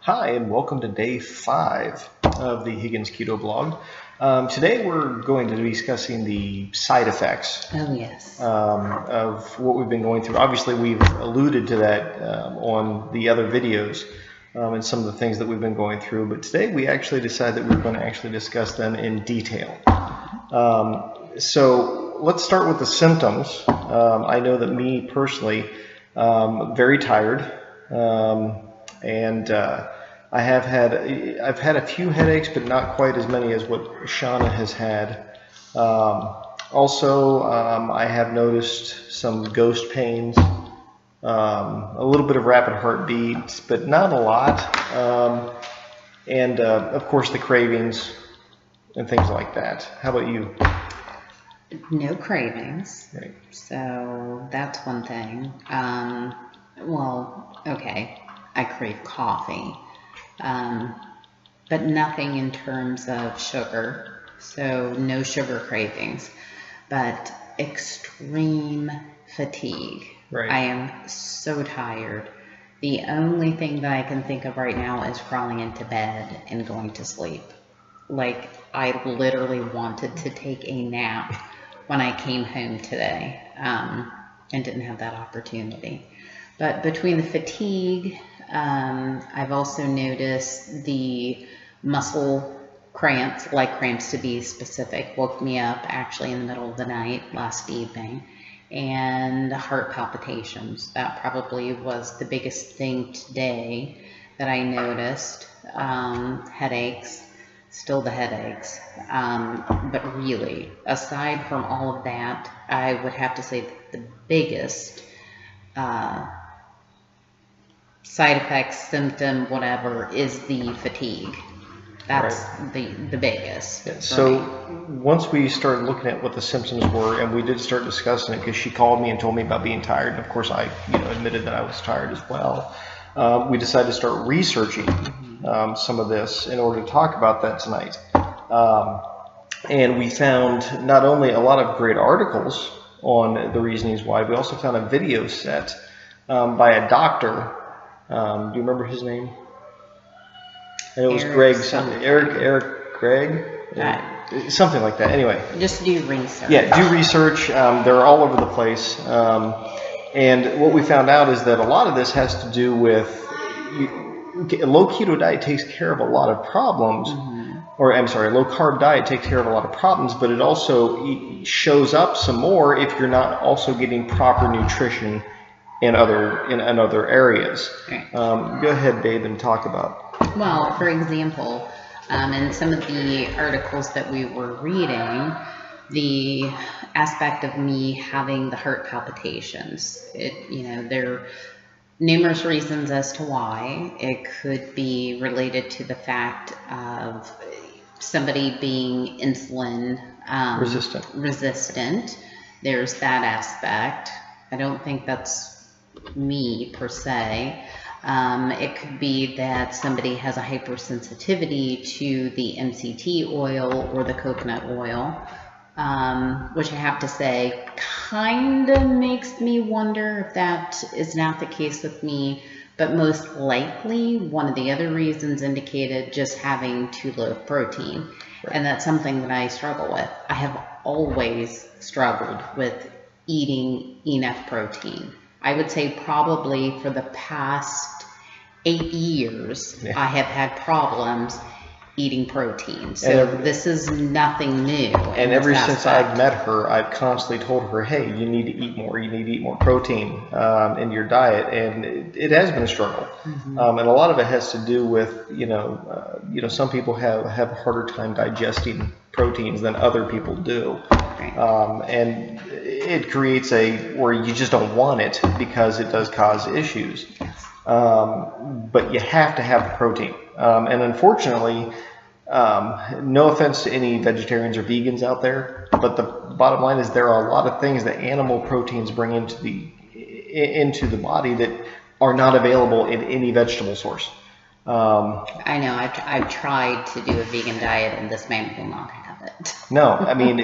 Hi, and welcome to day 5 of the Higgins Keto blog. Today we're going to be discussing the side effects of what we've been going through. Obviously, we've alluded to that on the other videos and some of the things that we've been going through, but today we actually decided that we're going to actually discuss them in detail. So let's start with the symptoms. I know that me personally, very tired. I've had a few headaches, but not quite as many as what Shauna has had. I have noticed some ghost pains, a little bit of rapid heartbeats, but not a lot. Of course, the cravings and things like that. How about you? No cravings. Right. So that's one thing. I crave coffee, but nothing in terms of sugar, so no sugar cravings, but extreme fatigue. Right. I am so tired. The only thing that I can think of right now is crawling into bed and going to sleep. Like, I literally wanted to take a nap when I came home today, and didn't have that opportunity. But between the fatigue, I've also noticed the muscle cramps, leg cramps to be specific, woke me up actually in the middle of the night last evening, and heart palpitations. That probably was the biggest thing today that I noticed. Headaches, still the headaches. But really, aside from all of that, I would have to say that the biggest side effects, symptom, whatever, is the fatigue. That's right. the biggest. Yeah, so once we started looking at what the symptoms were, and we did start discussing it because she called me and told me about being tired, and of course I admitted that I was tired as well. We decided to start researching some of this in order to talk about that tonight. And we found not only a lot of great articles on the reasonings why, we also found a video set by a doctor. Do you remember his name? And it was Greg something. Eric Gregg? Something like that. Anyway. Just do research. Yeah, do research. They're all over the place. And what we found out is that a lot of this has to do with a low keto diet takes care of a lot of problems. Or I'm sorry, a low carb diet takes care of a lot of problems, but it also shows up some more if you're not also getting proper nutrition in other areas. Right. Go ahead, Dave, and talk about. Well, for example, in some of the articles that we were reading, the aspect of me having the heart palpitations, there are numerous reasons as to why. It could be related to the fact of somebody being insulin resistant. There's that aspect. I don't think that's me per se. It could be that somebody has a hypersensitivity to the MCT oil or the coconut oil, which I have to say kind of makes me wonder if that is not the case with me, but most likely one of the other reasons indicated just having too low of protein. Right. And that's something that I struggle with. I have always struggled with eating enough protein. I would say probably for the past 8 years, I have had problems eating protein. So this is nothing new. And ever since I've met her, I've constantly told her, hey, you need to eat more. You need to eat more protein in your diet. And it has been a struggle. And a lot of it has to do with, some people have a harder time digesting proteins than other people do. Right. And it creates where you just don't want it because it does cause issues. But you have to have the protein. And unfortunately, no offense to any vegetarians or vegans out there, but the bottom line is there are a lot of things that animal proteins bring into the body that are not available in any vegetable source. I know. I've tried to do a vegan diet, and this man will not have it. No, I mean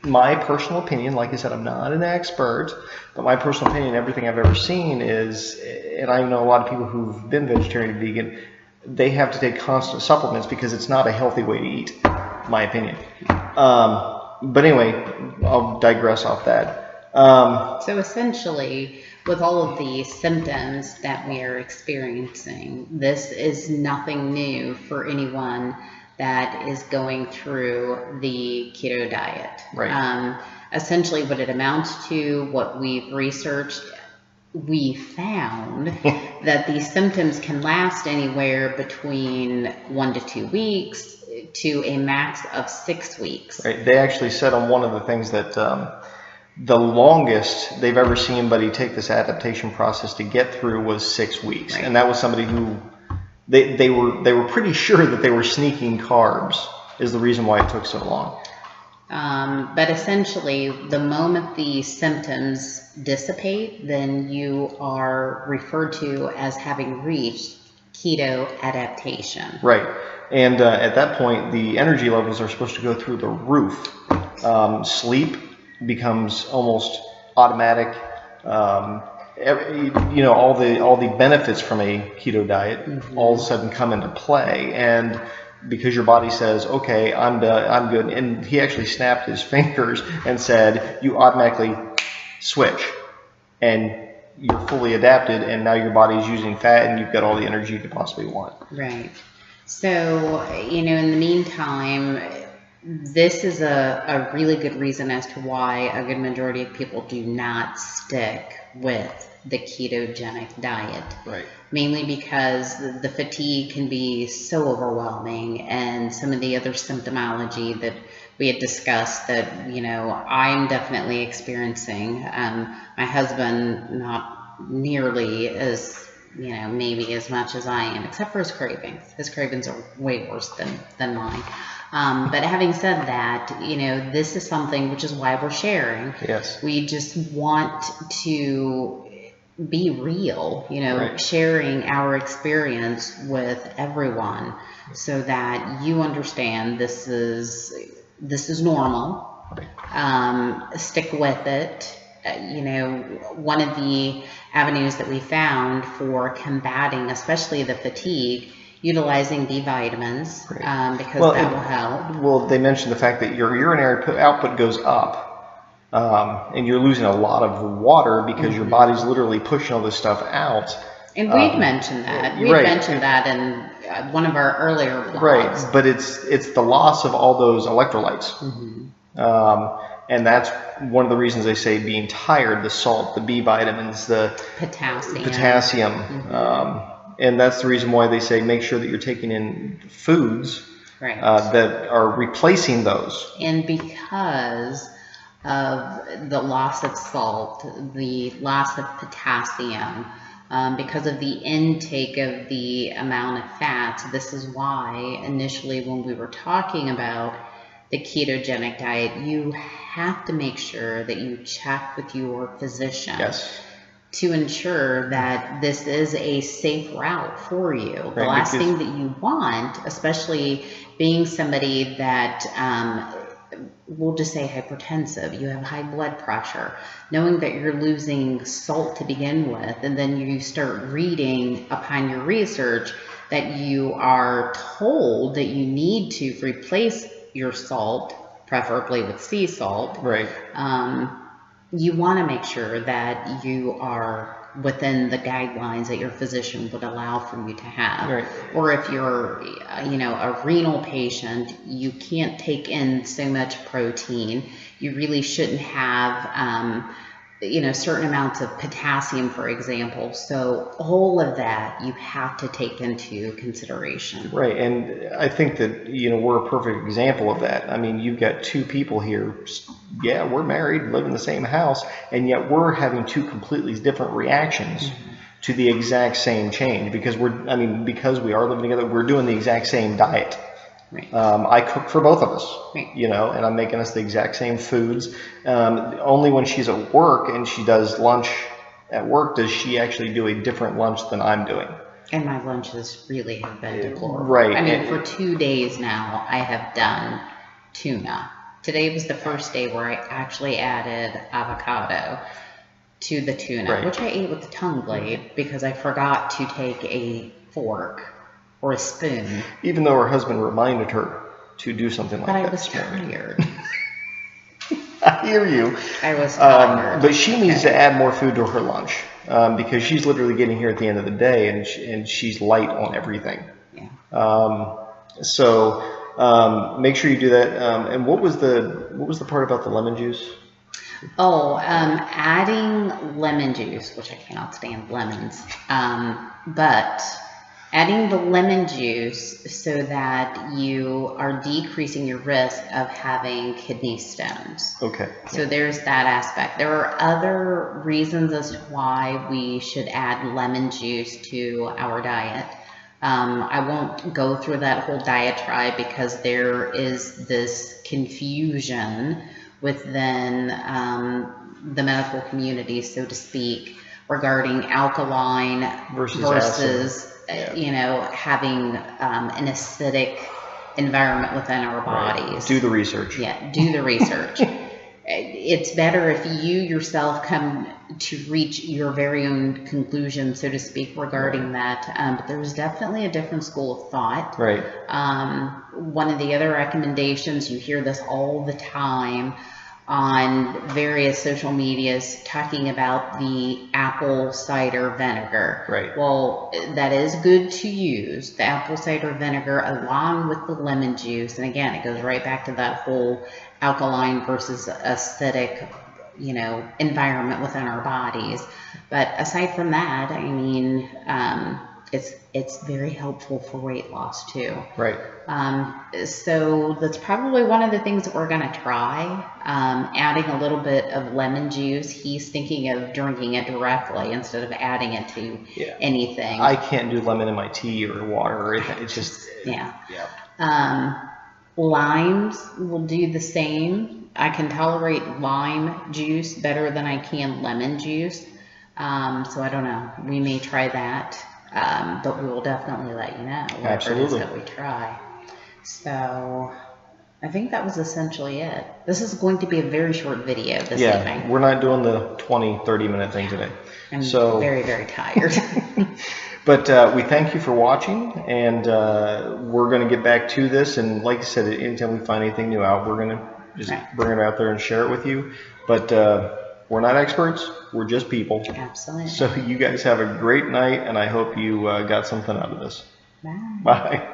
my personal opinion, like I said, I'm not an expert, but my personal opinion, everything I've ever seen is, and I know a lot of people who've been vegetarian and vegan, they have to take constant supplements because it's not a healthy way to eat, my opinion. But anyway, I'll digress off that. So essentially, with all of the symptoms that we are experiencing, this is nothing new for anyone that is going through the keto diet. Right. Essentially, what it amounts to, what we've researched, we found that these symptoms can last anywhere between 1 to 2 weeks to a max of 6 weeks. Right. They actually said on one of the things that the longest they've ever seen anybody take this adaptation process to get through was 6 weeks, and that was somebody who they were pretty sure that they were sneaking carbs is the reason why it took so long. But essentially, the moment the symptoms dissipate, then you are referred to as having reached keto adaptation. Right. And at that point, the energy levels are supposed to go through the roof. Sleep becomes almost automatic. All the benefits from a keto diet all of a sudden come into play, and because your body says, okay, I'm good, and he actually snapped his fingers and said, you automatically switch, and you're fully adapted, and now your body's using fat, and you've got all the energy you could possibly want. Right. So, in the meantime, this is a really good reason as to why a good majority of people do not stick with the ketogenic diet. Right. Mainly because the fatigue can be so overwhelming, and some of the other symptomology that we had discussed that, I'm definitely experiencing. My husband, not nearly as, maybe as much as I am, except for his cravings. His cravings are way worse than mine. But having said that, this is something which is why we're sharing. Yes. We just want to be real, Right. sharing our experience with everyone so that you understand this is normal. Stick with it. One of the avenues that we found for combating, especially the fatigue, utilizing B vitamins, because that will help. Well, they mentioned the fact that your urinary output goes up, and you're losing a lot of water because your body's literally pushing all this stuff out. And we'd mentioned that. We'd mentioned that in one of our earlier blogs. Right, but it's the loss of all those electrolytes. And that's one of the reasons they say being tired, the salt, the B vitamins, the potassium. And that's the reason why they say make sure that you're taking in foods that are replacing those. And because of the loss of salt, the loss of potassium, because of the intake of the amount of fats, this is why initially when we were talking about the ketogenic diet, you have to make sure that you check with your physician. Yes. To ensure that this is a safe route for you. Right, the last thing that you want, especially being somebody that, we'll just say hypertensive, you have high blood pressure, knowing that you're losing salt to begin with, and then you start reading upon your research that you are told that you need to replace your salt, preferably with sea salt. Right. You want to make sure that you are within the guidelines that your physician would allow for you to have. Right. Or if you're, a renal patient, you can't take in so much protein. You really shouldn't have, certain amounts of potassium, for example. So all of that you have to take into consideration. Right, and I think that, we're a perfect example of that. I mean, you've got two people here. Yeah, we're married, live in the same house, and yet we're having two completely different reactions to the exact same change because because we are living together, we're doing the exact same diet. Right. I cook for both of us, and I'm making us the exact same foods. Only when she's at work and she does lunch at work does she actually do a different lunch than I'm doing. And my lunches really have been deplorable. Right. I mean, for 2 days now, I have done tuna Today was the first day where I actually added avocado to the tuna, Right. which I ate with the tongue blade because I forgot to take a fork or a spoon. Even though her husband reminded her to do something like But that. I was tired. I hear you. I was tired. But she needs to add more food to her lunch because she's literally getting here at the end of the day, and she's light on everything. Yeah. So make sure you do that. And what was the part about the lemon juice? Oh, adding lemon juice, which I cannot stand lemons, but adding the lemon juice so that you are decreasing your risk of having kidney stones. Okay. So there's that aspect. There are other reasons as to why we should add lemon juice to our diet. I won't go through that whole diatribe because there is this confusion within the medical community, so to speak, regarding alkaline versus you know, having an acidic environment within our bodies. Right. Do the research. Yeah, do the research. It's better if you yourself come to reach your very own conclusion, so to speak, regarding that. But there's definitely a different school of thought. Right. One of the other recommendations, you hear this all the time on various social medias talking about the apple cider vinegar. Right. Well, that is good to use, the apple cider vinegar along with the lemon juice. And again, it goes right back to that whole alkaline versus acidic, you know, environment within our bodies. But aside from that, I mean, it's very helpful for weight loss too. Right. So that's probably one of the things that we're going to try, adding a little bit of lemon juice. He's thinking of drinking it directly instead of adding it to anything. I can't do lemon in my tea or water or anything. It's just, Limes will do the same. I can tolerate lime juice better than I can lemon juice. So I don't know. We may try that. But we will definitely let you know whatever it is that we try. So I think that was essentially it. This is going to be a very short video this evening. We're not doing the 20-30 minute thing today. I'm very, very tired. But we thank you for watching, and we're going to get back to this. And like I said, anytime we find anything new out, we're going to just bring it out there and share it with you. But we're not experts. We're just people. Absolutely. So you guys have a great night, and I hope you got something out of this. Bye. Bye.